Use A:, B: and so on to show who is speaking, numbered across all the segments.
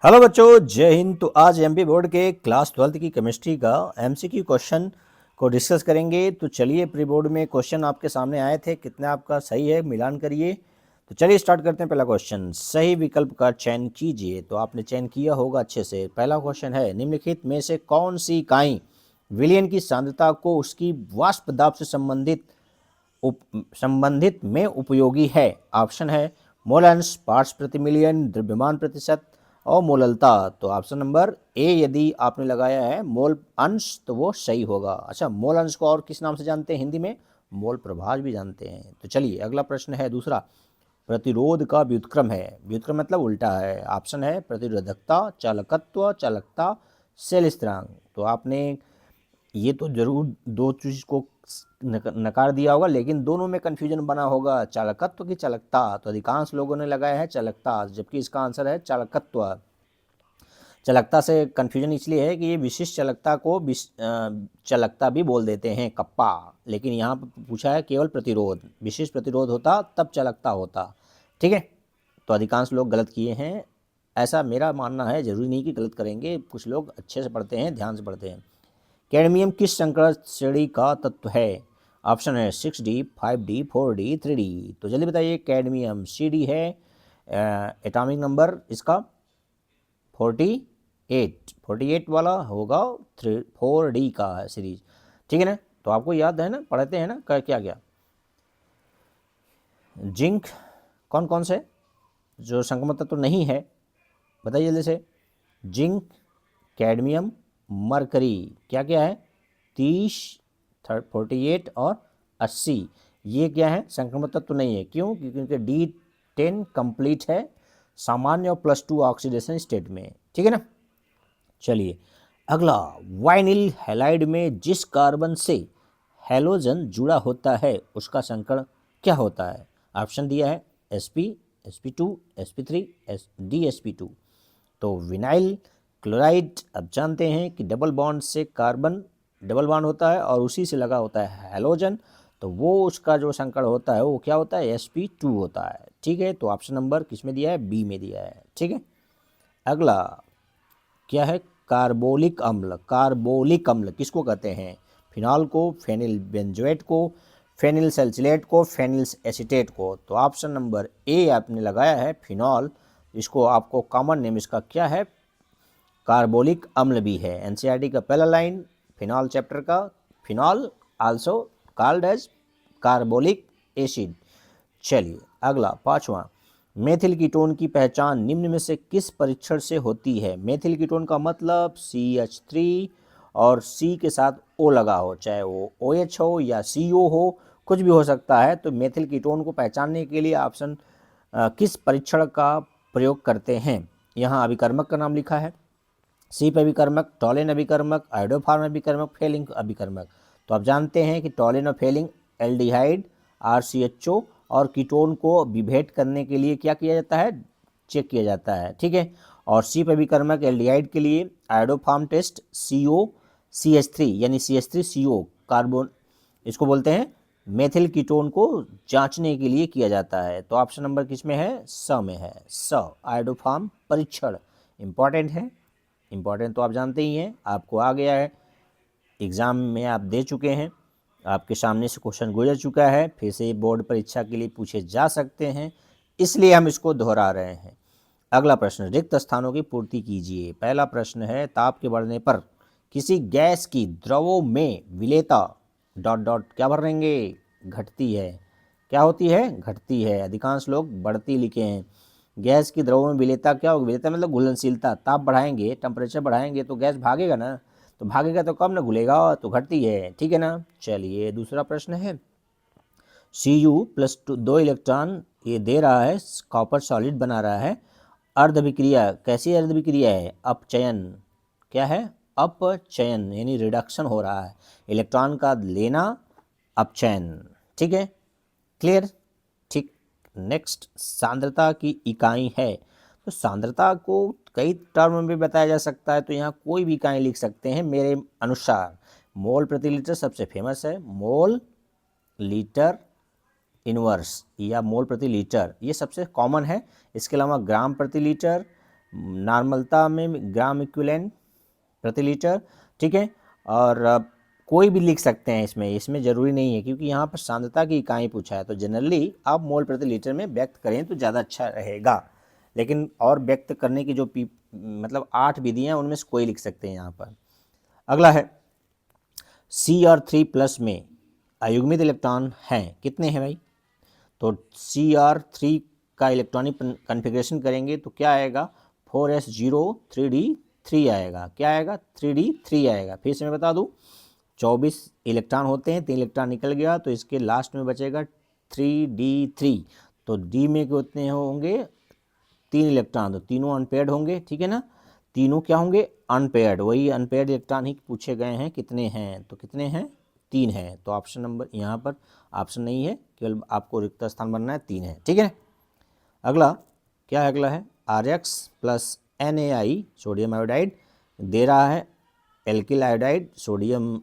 A: Hello बच्चों, जय हिंद। तो आज एमपी बोर्ड के क्लास 12th की केमिस्ट्री का एमसीक्यू क्वेश्चन को डिस्कस करेंगे। तो चलिए, प्री बोर्ड में क्वेश्चन आपके सामने आए थे, कितना आपका सही है मिलान करिए। तो चलिए स्टार्ट करते हैं। पहला क्वेश्चन, सही विकल्प का चयन कीजिए। तो आपने चयन किया होगा अच्छे से। पहला क्वेश्चन है, निम्नलिखित में से कौन सी इकाई विलयन की सांद्रता को उसकी वाष्प दाब से संबंधित में उपयोगी है। ऑप्शन है मोल अंश, पार्ट्स प्रति मिलियन, द्रव्यमान प्रतिशत और मोललता। तो ऑप्शन नंबर ए यदि आपने लगाया है मोल अंश तो वो सही होगा। अच्छा, मोल अंश को और किस नाम से जानते हैं हिंदी में? मोल प्रभाज भी जानते हैं। तो चलिए अगला प्रश्न है दूसरा, प्रतिरोध का व्युत्क्रम है। व्युत्क्रम मतलब उल्टा है। ऑप्शन है प्रतिरोधकता, चालकत्व, चालकता, सेल स्थिरांक। तो आपने ये तो जरूर दो चीज को नकार दिया होगा, लेकिन दोनों में कन्फ्यूजन बना होगा, चालकत्व की चालकता। तो अधिकांश लोगों ने लगाया है चालकता, जबकि इसका आंसर है चालकत्व। चालकता से कन्फ्यूजन इसलिए है कि ये विशिष्ट चालकता को चालकता भी बोल देते हैं, कप्पा। लेकिन यहाँ पर पूछा है केवल प्रतिरोध, विशिष्ट प्रतिरोध होता तब चालकता होता। ठीक है, तो अधिकांश लोग गलत किए हैं, ऐसा मेरा मानना है। जरूरी नहीं कि गलत करेंगे, कुछ लोग अच्छे से पढ़ते हैं, ध्यान से पढ़ते हैं। कैडमियम किस संकर श्रेणी का तत्व है? ऑप्शन है 6D, 5D, 4D, 3D। तो जल्दी बताइए, कैडमियम CD है। एटॉमिक नंबर इसका 48 वाला होगा। 4D का है सीरीज। ठीक है ना? तो आपको याद है ना, पढ़ते हैं ना क्या क्या। जिंक कौन कौन से जो संक्रमण तत्व नहीं है, बताइए जल्दी से। जिंक, कैडमियम, मरकरी, क्या क्या है? 30, 48 और 80। ये क्या है? संक्रमण तत्व तो नहीं है। क्यों? क्योंकि D10 कंप्लीट है, सामान्य और +2 ऑक्सीडेशन स्टेट में। ठीक है ना? चलिए अगला, वाइनिल हैलाइड में जिस कार्बन से हैलोजन जुड़ा होता है उसका संकरण क्या होता है? ऑप्शन दिया है sp, sp2, sp3, dsp2। तो विनाइल क्लोराइड, अब जानते हैं कि डबल बॉन्ड से कार्बन डबल बॉन्ड होता है और उसी से लगा होता है हैलोजन। तो वो उसका जो संकरण होता है वो क्या होता है? sp2 होता है। ठीक है, तो ऑप्शन नंबर किस में दिया है? बी में दिया है। ठीक है, अगला क्या है? कार्बोलिक अम्ल। कार्बोलिक अम्ल किसको कहते हैं? फिनॉल को, फेनिल बेंजोएट को, फेनिल सैलिसिलेट को, फेनिल एसीटेट को। तो ऑप्शन नंबर ए आपने लगाया है फिनॉल। इसको आपको कॉमन नेम इसका क्या है? कार्बोलिक अम्ल भी है। एनसीईआरटी का पहला लाइन फिनॉल चैप्टर का, phenol also called as carbolic acid. चलिए अगला पांचवा, मेथिल कीटोन की पहचान निम्न में से किस परीक्षण से होती है? मेथिल कीटोन का मतलब CH3 और C के साथ O लगा हो, चाहे वो OH हो या CO हो, कुछ भी हो सकता है। तो मेथिल कीटोन को पहचानने के लिए ऑप्शन किस परीक्षण का प्रयोग करते हैं? यहाँ अभिकर्मक का नाम लिखा है, सीप अभिकर्मक, टॉलिन अभिकर्मक, आयोडोफार्म अभिकर्मक, फेलिंग अभिकर्मक। तो आप जानते हैं कि टॉलिन और फेलिंग एल्डिहाइड RCHO और कीटोन को विभेद करने के लिए क्या किया जाता है? चेक किया जाता है। ठीक है, और सीप अभिकर्मक एल्डिहाइड के लिए आयोडोफार्म टेस्ट COCH3 यानी CH3CO कार्बन, इसको बोलते हैं मेथिल कीटोन को जांचने के लिए किया जाता है। तो ऑप्शन नंबर किस में है? स में है। स आयोडोफार्म परीक्षण इंपॉर्टेंट है। इंपॉर्टेंट तो आप जानते ही हैं, आपको आ गया है, एग्ज़ाम में आप दे चुके हैं, आपके सामने से क्वेश्चन गुजर चुका है, फिर से बोर्ड परीक्षा के लिए पूछे जा सकते हैं, इसलिए हम इसको दोहरा रहे हैं। अगला प्रश्न, रिक्त स्थानों की पूर्ति कीजिए। पहला प्रश्न है, ताप के बढ़ने पर किसी गैस की द्रवों में विलेयता डॉट डॉट क्या भरेंगे? घटती है। क्या होती है? घटती है। अधिकांश लोग बढ़ती लिखे हैं। गैस की द्रवों में विलेयता क्या होगी? विलेयता मतलब घुलनशीलता। ताप बढ़ाएंगे, टेम्परेचर बढ़ाएंगे तो गैस भागेगा ना, तो भागेगा तो कम ना घुलेगा, तो घटती है। ठीक है ना? चलिए दूसरा प्रश्न है, Cu+2 2 इलेक्ट्रॉन ये दे रहा है, कॉपर सॉलिड बना रहा है। अर्ध अभिक्रिया, कैसी अर्ध अभिक्रिया है? अपचयन। क्या है? अपचयन यानी रिडक्शन हो रहा है, इलेक्ट्रॉन का लेना, अपचयन। ठीक है, क्लियर? ठीक। नेक्स्ट, सांद्रता की इकाई है। तो सांद्रता को कई टर्म में भी बताया जा सकता है, तो यहाँ कोई भी इकाई लिख सकते हैं मेरे अनुसार। मोल प्रति लीटर सबसे फेमस है, मोल लीटर इनवर्स या मोल प्रति लीटर, ये सबसे कॉमन है। इसके अलावा ग्राम प्रति लीटर, नॉर्मलता में ग्राम इक्विवेलेंट प्रति लीटर, ठीक है। और कोई भी लिख सकते हैं इसमें ज़रूरी नहीं है, क्योंकि यहाँ पर सांद्रता की इकाई पूछा है, तो जनरली आप मोल प्रति लीटर में व्यक्त करें तो ज़्यादा अच्छा रहेगा। लेकिन और व्यक्त करने की जो मतलब 8 विधियाँ, उनमें से कोई लिख सकते हैं यहाँ पर। अगला है Cr3+ में अयुग्मित इलेक्ट्रॉन हैं, कितने हैं भाई? तो Cr3 का इलेक्ट्रॉनिक कन्फिग्रेशन करेंगे तो क्या आएगा? 4s0 3d3 आएगा। क्या आएगा? 3d3 आएगा। फिर से मैं बता दूं, 24 इलेक्ट्रॉन होते हैं, 3 इलेक्ट्रॉन निकल गया तो इसके लास्ट में बचेगा 3d3। तो d में कितने होंगे? 3 इलेक्ट्रॉन, तो तीनों अनपेयर्ड होंगे, ठीक है ना। तीनों क्या होंगे? अनपेयर्ड। वही अनपेयर्ड इलेक्ट्रॉन ही पूछे गए हैं, कितने हैं? तो कितने हैं? 3 हैं। तो ऑप्शन नंबर यहाँ पर ऑप्शन नहीं है, केवल आपको रिक्त स्थान बनना है, 3 है, ठीक है। अगला क्या है? अगला है Rx + NaI सोडियम आयोडाइड दे रहा है एल्किल आयोडाइड सोडियम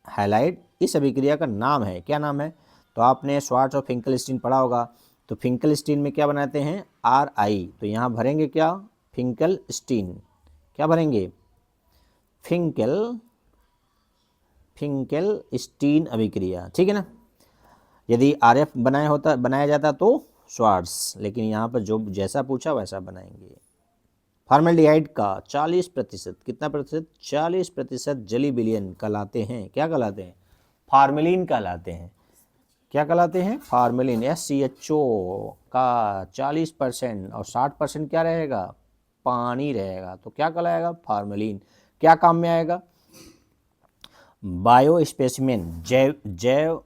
A: हैलाइड। इस अभिक्रिया का नाम है, क्या नाम है? तो आपने श्वार्ट्ज और फिंकलस्टीन पढ़ा होगा। तो फिंकलस्टीन में क्या बनाते हैं? Ri। तो यहाँ भरेंगे क्या? फिंकलस्टीन। क्या भरेंगे? फिंकलस्टीन अभिक्रिया, ठीक है ना। यदि Rf बनाया जाता तो श्वार्ट्ज, लेकिन यहाँ पर जो जैसा पूछा वैसा बनाएंगे। फॉर्मल्डिहाइड का 40%, कितना प्रतिशत? 40% जली विलयन कहलाते हैं। क्या कहलाते हैं? फार्मेलिन कहलाते हैं। क्या कहलाते हैं? फार्मेलिन। SCHO का 40% और 60% क्या रहेगा? पानी रहेगा। तो क्या कहलाएगा? फार्मेलिन। क्या काम में आएगा? बायो स्पेसिमेन, जैव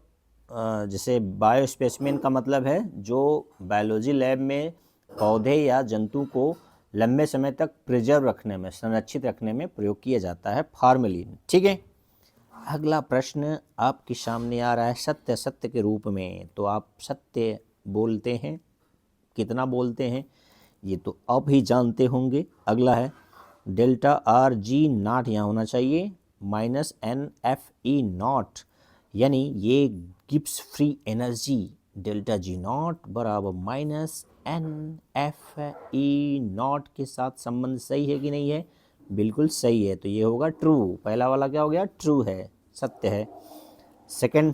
A: जैसे बायो स्पेसिमेन का मतलब है जो बायोलॉजी लैब में पौधे या जंतु को लंबे समय तक प्रिजर्व रखने में, संरक्षित रखने में प्रयोग किया जाता है फार्मेलिन, ठीक है। अगला प्रश्न आपके सामने आ रहा है सत्य सत्य के रूप में। तो आप सत्य बोलते हैं, कितना बोलते हैं ये तो आप ही जानते होंगे। अगला है ΔRg0 यहाँ होना चाहिए -NFE0, यानी ये गिब्स फ्री एनर्जी ΔG0 बराबर -NFE0 के साथ संबंध सही है कि नहीं है? बिल्कुल सही है। तो ये होगा ट्रू। पहला वाला क्या हो गया? ट्रू है, सत्य है। सेकंड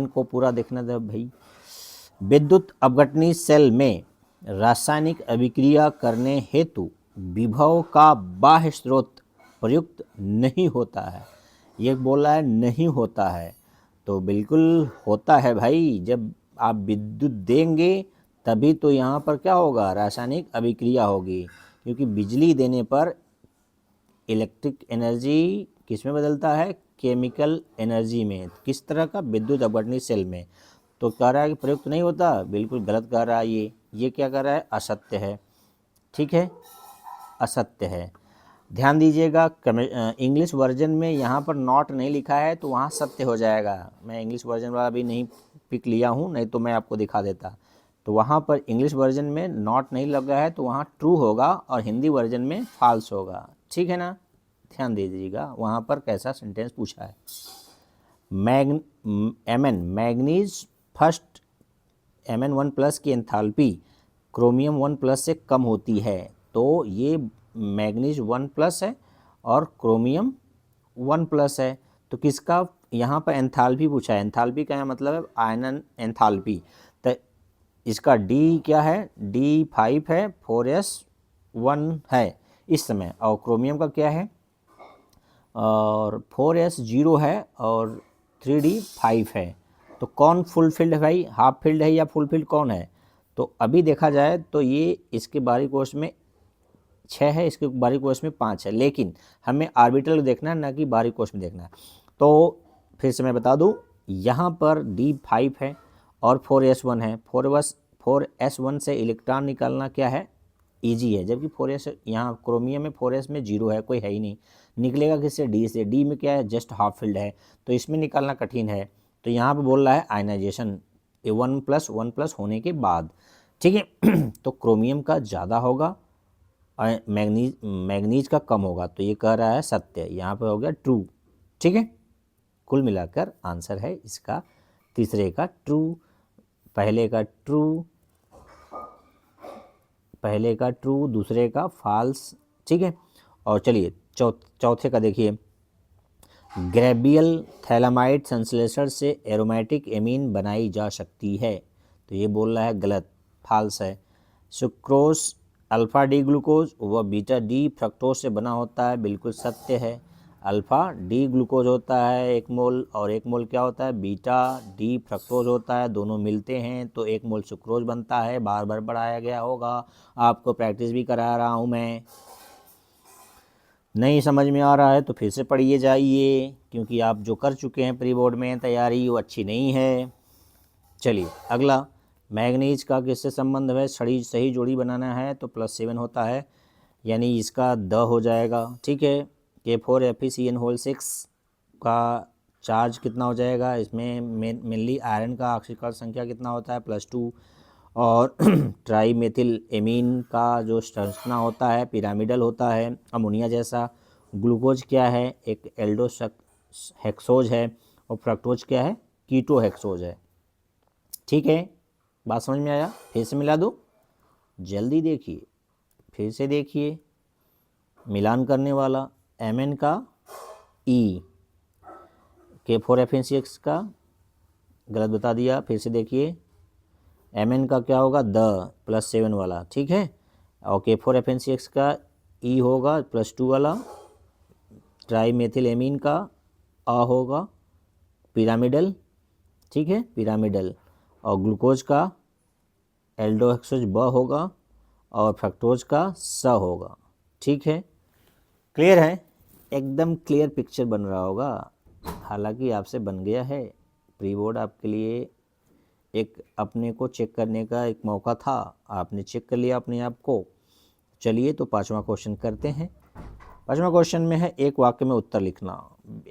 A: को पूरा देखना था भाई। विद्युत अपघटनी सेल में रासायनिक अभिक्रिया करने हेतु विभव का बाह्य स्रोत प्रयुक्त नहीं होता है। ये बोला है नहीं होता है, तो बिल्कुल होता है भाई। जब आप विद्युत देंगे तभी तो यहाँ पर क्या होगा? रासायनिक अभिक्रिया होगी, क्योंकि बिजली देने पर इलेक्ट्रिक एनर्जी किस में बदलता है? केमिकल एनर्जी में। किस तरह का? विद्युत अपघटनी सेल में। तो कह रहा है कि प्रयुक्त नहीं होता, बिल्कुल गलत कह रहा है ये क्या कह रहा है? असत्य है, ठीक है, असत्य है। ध्यान दीजिएगा, इंग्लिश वर्जन में यहाँ पर नॉट नहीं लिखा है तो वहाँ सत्य हो जाएगा। मैं इंग्लिश वर्जन वाला भी नहीं पिक लिया हूँ, नहीं तो मैं आपको दिखा देता। तो वहाँ पर इंग्लिश वर्जन में नॉट नहीं लगा है तो वहाँ ट्रू होगा और हिंदी वर्जन में फॉल्स होगा, ठीक है ना। ध्यान दीजिएगा वहाँ पर कैसा सेंटेंस पूछा है। मैग्नीज फर्स्ट Mn1+ की एंथैल्पी क्रोमियम 1+ से कम होती है। तो ये मैग्नीज 1+ है और क्रोमियम 1+ है। तो किसका यहाँ पर एंथैल्पी पूछा है? एंथैल्पी का मतलब है आयनन एंथैल्पी। तो इसका D क्या है? D5 है, 4s1 है इस समय, और क्रोमियम का क्या है? और 4s0 है और 3d5 है। तो कौन फुल फील्ड है भाई? हाफ फील्ड है या फुल फील्ड कौन है? तो अभी देखा जाए तो ये इसके बारीक कोष में 6 है, इसके बारीक कोष में 5 है, लेकिन हमें ऑर्बिटल देखना है ना कि बारीक कोष में देखना है। तो फिर से मैं बता दूं, यहाँ पर D5 है और 4s1 है। 4s1 से इलेक्ट्रॉन निकालना क्या है? ईजी है, जबकि 4s यहाँ क्रोमियम में 4s में 0 है, कोई है ही नहीं। निकलेगा किससे? D से। D में क्या है? जस्ट हाफ फील्ड है, तो इसमें निकालना कठिन है। तो यहाँ पे बोल रहा है आयनाइजेशन 1+1+ होने के बाद, ठीक है। तो क्रोमियम का ज़्यादा होगा और मैग्नीज का कम होगा। तो ये कह रहा है सत्य, यहाँ पे हो गया ट्रू, ठीक है। कुल मिलाकर आंसर है इसका तीसरे का ट्रू, पहले का ट्रू, पहले का ट्रू, दूसरे का फॉल्स, ठीक है। और चलिए चौथे का देखिए, ग्रेबियल थैलामाइड संश्लेषण से एरोमेटिक एमीन बनाई जा सकती है, तो ये बोल रहा है गलत, फॉल्स है। सुक्रोज अल्फ़ा डी ग्लूकोज व बीटा डी फ्रक्टोज से बना होता है, बिल्कुल सत्य है। अल्फ़ा डी ग्लूकोज होता है 1 मोल, और 1 मोल क्या होता है, बीटा डी फ्रक्टोज होता है, दोनों मिलते हैं तो 1 मोल सुक्रोज बनता है। बार बार पढ़ाया गया होगा, आपको प्रैक्टिस भी करा रहा हूँ मैं। नहीं समझ में आ रहा है तो फिर से पढ़िए जाइए, क्योंकि आप जो कर चुके हैं प्री बोर्ड में तैयारी वो अच्छी नहीं है। चलिए अगला, मैग्नीज का किससे संबंध है, सही जोड़ी बनाना है तो +7 होता है, यानी इसका द हो जाएगा, ठीक है। K4FeCN6 का चार्ज कितना हो जाएगा, इसमें मेनली आयरन का ऑक्सीकरण संख्या कितना होता है, +2। और ट्राई मेथिल एमीन का जो संरचना होता है पिरामिडल होता है, अमोनिया जैसा। ग्लूकोज क्या है, एक एल्डोस हेक्सोज है, और फ्रक्टोज क्या है, कीटो हेक्सोज है, ठीक है। बात समझ में आया, फिर से मिला दूँ, जल्दी देखिए, फिर से देखिए, मिलान करने वाला, Mn का E, K4FeNC6 का गलत बता दिया, फिर से देखिए, Mn का क्या होगा, द +7 वाला, ठीक है। और K4FeNC6 का E होगा +2 वाला, ट्राई मेथिल एमीन का A होगा पिरामिडल, ठीक है, पिरामिडल। और ग्लूकोज का एल्डोहेक्सोज ब होगा, और फ्रक्टोज का स होगा, ठीक है। क्लियर है, एकदम क्लियर पिक्चर बन रहा होगा। हालांकि आपसे बन गया है, प्री बोर्ड आपके लिए एक अपने को चेक करने का एक मौका था, आपने चेक कर लिया अपने आप को। चलिए तो 5वां क्वेश्चन करते हैं। 5वां क्वेश्चन में है, एक वाक्य में उत्तर लिखना।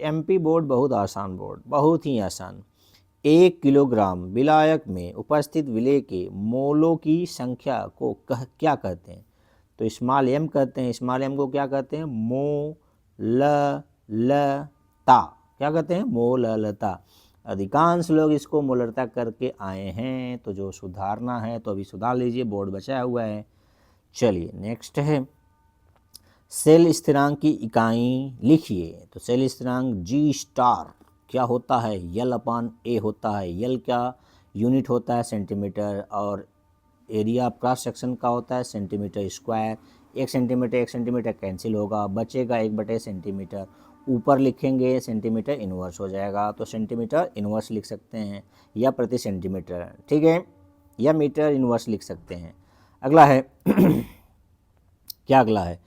A: MP बोर्ड बहुत आसान बोर्ड, बहुत ही आसान। 1 किलोग्राम विलायक में उपस्थित विलेय के मोलों की संख्या को क्या कहते हैं, तो स्मॉल m कहते हैं। स्मॉल m को क्या कहते हैं, मोललता, क्या कहते हैं, मोललता। अधिकांश लोग इसको मोलरता करके आए हैं, तो जो सुधारना है तो अभी सुधार लीजिए, बोर्ड बचा हुआ है। चलिए नेक्स्ट है, सेल स्थिरांक की इकाई लिखिए। तो सेल स्थिरांक G* क्या होता है, L/A होता है। L क्या यूनिट होता है, सेंटीमीटर, और एरिया क्रॉस सेक्शन का होता है सेंटीमीटर²। 1 सेंटीमीटर कैंसिल होगा, बचेगा 1/सेंटीमीटर। ऊपर लिखेंगे सेंटीमीटर इन्वर्स हो जाएगा, तो सेंटीमीटर इन्वर्स लिख सकते हैं, या प्रति सेंटीमीटर, ठीक है, या मीटर इन्वर्स लिख सकते हैं। अगला है क्या अगला है,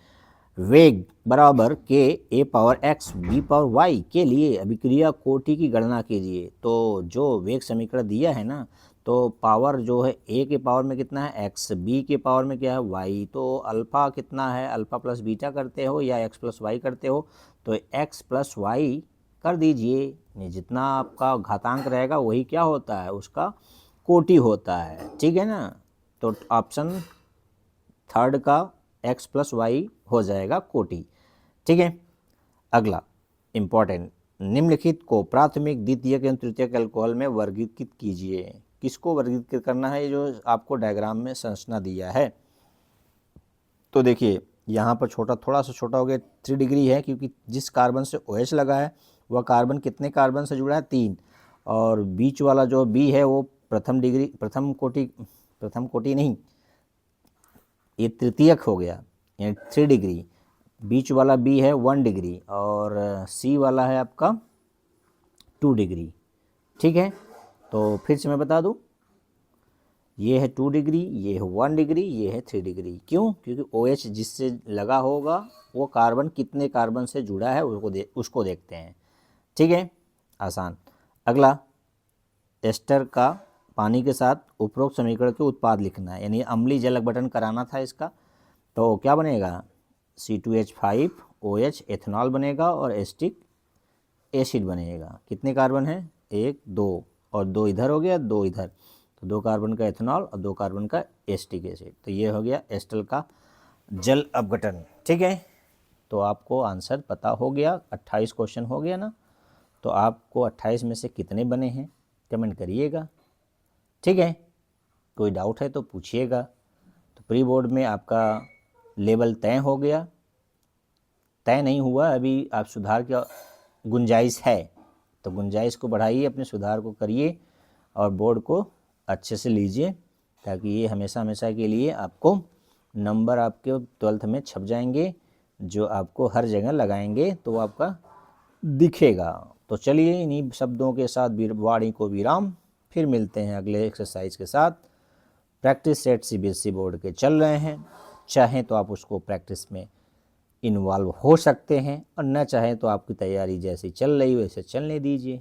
A: वेग बराबर K(A)x B(y) के लिए अभिक्रिया कोटि की गणना कीजिए। तो जो वेग समीकरण दिया है ना, तो पावर जो है A के पावर में कितना है x, B के पावर में क्या है y, तो अल्फ़ा कितना है, अल्फ़ा प्लस बीटा करते हो या x प्लस वाई करते हो, तो x प्लस वाई कर दीजिए। जितना आपका घातांक रहेगा वही क्या होता है, उसका कोटि होता है, ठीक है ना। तो ऑप्शन थर्ड का x प्लस वाई हो जाएगा कोटि, ठीक है। अगला इम्पॉर्टेंट, निम्नलिखित को प्राथमिक, द्वितीयक एवं तृतीयक अल्कोहल में वर्गीकृत कीजिए। किसको वर्गीकृत करना है, जो आपको डायग्राम में संरचना दिया है। तो देखिए यहाँ पर थोड़ा सा छोटा हो गया, 3 डिग्री है, क्योंकि जिस कार्बन से OH लगा है वह कार्बन कितने कार्बन से जुड़ा है, 3, और बीच वाला जो B है वो प्रथम कोटि नहीं, ये तृतीयक हो गया, यानी 3 डिग्री। बीच वाला B है 1 डिग्री, और C वाला है आपका 2 डिग्री, ठीक है। तो फिर से मैं बता दूं, ये है 2 डिग्री, ये है 1 डिग्री, ये है 3 डिग्री। क्यों, क्योंकि OH जिससे लगा होगा वो कार्बन कितने कार्बन से जुड़ा है उसको देखते हैं, ठीक है, आसान। अगला, एस्टर का पानी के साथ उपरोक्त समीकरण के उत्पाद लिखना है, यानी अम्लीय जल अपघटन कराना था इसका। तो क्या बनेगा, C2H5OH एथेनॉल बनेगा, और एसिटिक एसिड बनेगा। कितने कार्बन है, 1 2, और 2 इधर हो गया, 2 इधर, तो 2 कार्बन का एथेनॉल और 2 कार्बन का एसिटिक एसिड। तो ये हो गया एस्टर का जल अपघटन, ठीक है। तो आपको आंसर पता हो गया, 28 क्वेश्चन हो गया ना। तो आपको 28 में से कितने बने हैं कमेंट करिएगा, ठीक है। कोई डाउट है तो पूछिएगा। तो प्री बोर्ड में आपका लेवल तय हो गया, तय नहीं हुआ, अभी आप सुधार की गुंजाइश है, तो गुंजाइश को बढ़ाइए, अपने सुधार को करिए और बोर्ड को अच्छे से लीजिए, ताकि ये हमेशा हमेशा के लिए आपको नंबर आपके 12th में छप जाएंगे, जो आपको हर जगह लगाएंगे तो आपका दिखेगा। तो चलिए इन्हीं शब्दों के साथ वाणी को विराम, फिर मिलते हैं अगले एक्सरसाइज के साथ। प्रैक्टिस सेट सीबीएसई बोर्ड के चल रहे हैं, चाहें तो आप उसको प्रैक्टिस में इन्वॉल्व हो सकते हैं और न चाहें तो आपकी तैयारी जैसी चल रही वैसे चलने दीजिए।